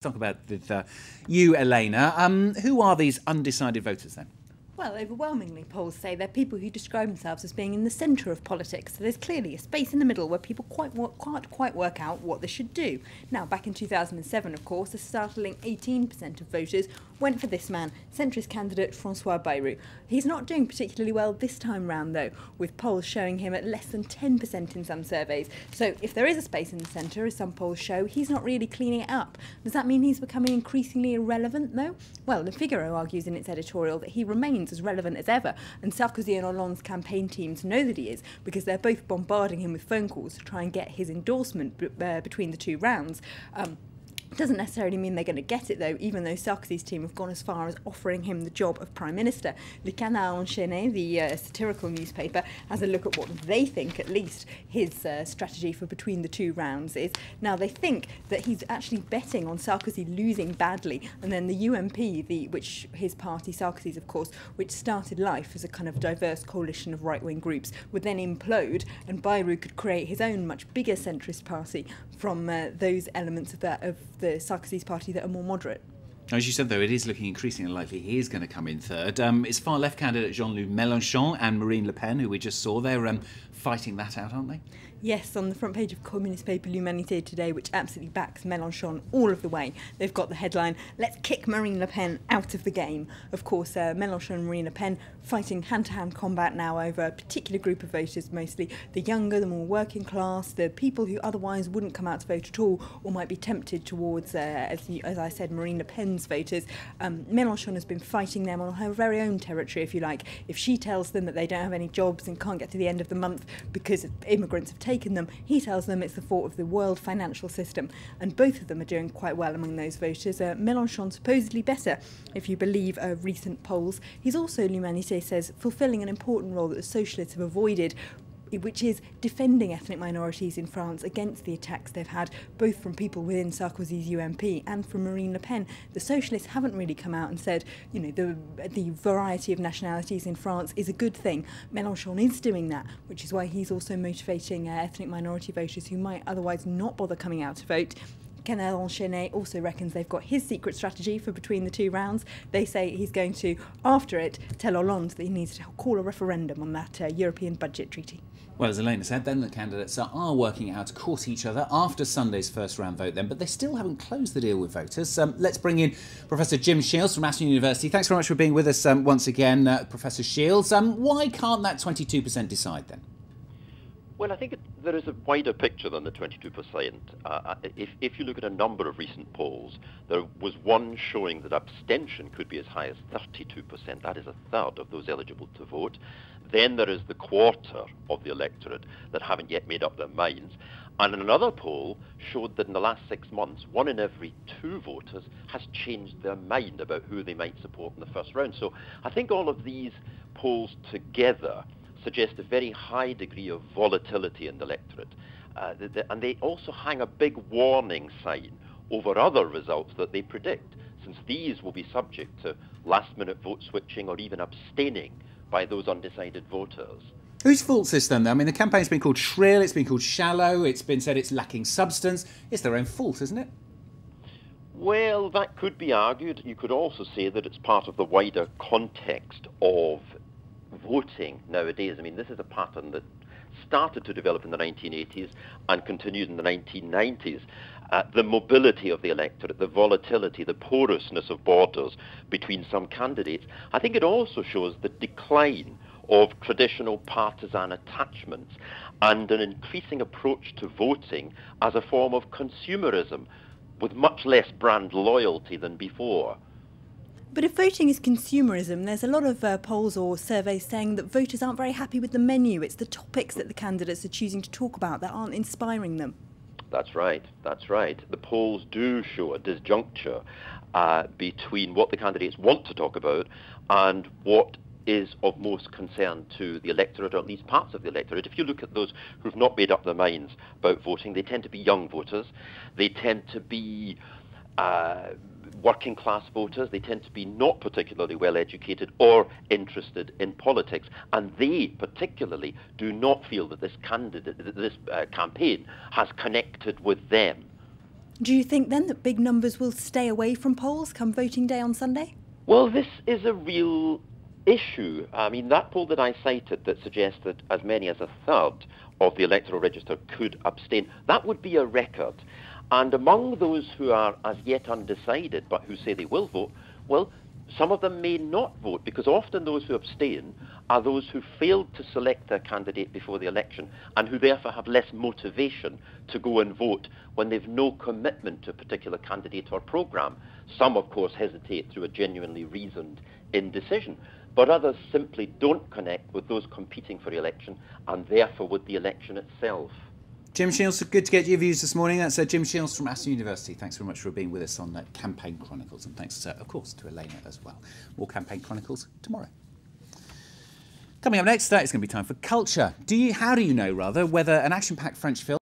Talk about with you, Elena. Who are these undecided voters then? Well, overwhelmingly, polls say they're people who describe themselves as being in the centre of politics. So there's clearly a space in the middle where people can't quite work out what they should do. Now, back in 2007, of course, a startling 18% of voters went for this man, centrist candidate François Bayrou. He's not doing particularly well this time round, though, with polls showing him at less than 10% in some surveys. So if there is a space in the centre, as some polls show, he's not really cleaning it up. Does that mean he's becoming increasingly irrelevant, though? Well, Le Figaro argues in its editorial that he remains as relevant as ever, and Sarkozy and Hollande's campaign teams know that he is, because they're both bombarding him with phone calls to try and get his endorsement between the two rounds. Doesn't necessarily mean they're going to get it, though, even though Sarkozy's team have gone as far as offering him the job of Prime Minister. Le Canard Enchaîné, the satirical newspaper, has a look at what they think, at least, his strategy for between the two rounds is. Now, they think that he's actually betting on Sarkozy losing badly, and then the UMP, which his party, Sarkozy's, of course, which started life as a kind of diverse coalition of right-wing groups, would then implode, and Bayrou could create his own much bigger centrist party from those elements of the Sarkozy's party that are more moderate. As you said, though, it is looking increasingly likely he is going to come in third. It's far-left candidate Jean-Luc Mélenchon and Marine Le Pen, who we just saw. They're fighting that out, aren't they? Yes, on the front page of communist paper L'Humanité today, which absolutely backs Mélenchon all of the way. They've got the headline, "Let's kick Marine Le Pen out of the game." Of course, Mélenchon and Marine Le Pen fighting hand-to-hand combat now over a particular group of voters, mostly the younger, the more working class, the people who otherwise wouldn't come out to vote at all or might be tempted towards, as I said, Marine Le Pen's voters. Mélenchon has been fighting them on her very own territory, if you like. If she tells them that they don't have any jobs and can't get to the end of the month because immigrants have taken them, he tells them it's the fault of the world financial system. And both of them are doing quite well among those voters. Mélenchon supposedly better, if you believe recent polls. He's also, L'Humanité says, fulfilling an important role that the socialists have avoided, which is defending ethnic minorities in France against the attacks they've had, both from people within Sarkozy's UMP and from Marine Le Pen. The socialists haven't really come out and said, you know, the variety of nationalities in France is a good thing. Mélenchon is doing that, which is why he's also motivating ethnic minority voters who might otherwise not bother coming out to vote. Canard Enchaîné also reckons they've got his secret strategy for between the two rounds. They say he's going to, after it, tell Hollande that he needs to call a referendum on that European budget treaty. Well, as Elena said, then the candidates are working out to court each other after Sunday's first round vote then, but they still haven't closed the deal with voters. Let's bring in Professor Jim Shields from Aston University. Thanks very much for being with us once again, Professor Shields. Why can't that 22% decide then? Well, I think there is a wider picture than the 22%. If you look at a number of recent polls, there was one showing that abstention could be as high as 32%. That is a third of those eligible to vote. Then there is the quarter of the electorate that haven't yet made up their minds. And another poll showed that in the last 6 months, 1 in every 2 voters has changed their mind about who they might support in the first round. So I think all of these polls together suggest a very high degree of volatility in the electorate. And they also hang a big warning sign over other results that they predict, since these will be subject to last-minute vote switching or even abstaining by those undecided voters. Whose fault's this then? I mean, the campaign's been called shrill, it's been called shallow, it's been said it's lacking substance. It's their own fault, isn't it? Well, that could be argued. You could also say that it's part of the wider context of voting nowadays. I mean, this is a pattern that started to develop in the 1980s and continued in the 1990s. The mobility of the electorate, the volatility, the porousness of borders between some candidates. I think it also shows the decline of traditional partisan attachments and an increasing approach to voting as a form of consumerism with much less brand loyalty than before. But if voting is consumerism, there's a lot of polls or surveys saying that voters aren't very happy with the menu. It's the topics that the candidates are choosing to talk about that aren't inspiring them. That's right, that's right. The polls do show a disjuncture between what the candidates want to talk about and what is of most concern to the electorate, or at least parts of the electorate. If you look at those who've not made up their minds about voting, they tend to be young voters. They tend to be working class voters. They tend to be not particularly well educated or interested in politics, and they particularly do not feel that this campaign has connected with them. Do you think then that big numbers will stay away from polls come voting day on Sunday? Well, this is a real issue. I mean, that poll that I cited that suggests that as many as a third of the electoral register could abstain, that would be a record. And among those who are as yet undecided but who say they will vote, well, some of them may not vote, because often those who abstain are those who failed to select their candidate before the election and who therefore have less motivation to go and vote when they've no commitment to a particular candidate or programme. Some, of course, hesitate through a genuinely reasoned indecision, but others simply don't connect with those competing for election and therefore with the election itself. Jim Shields, good to get your views this morning. That's Jim Shields from Aston University. Thanks very much for being with us on Campaign Chronicles, and thanks, of course, to Elena as well. More Campaign Chronicles tomorrow. Coming up next, it's going to be time for culture. How do you know, whether an action-packed French film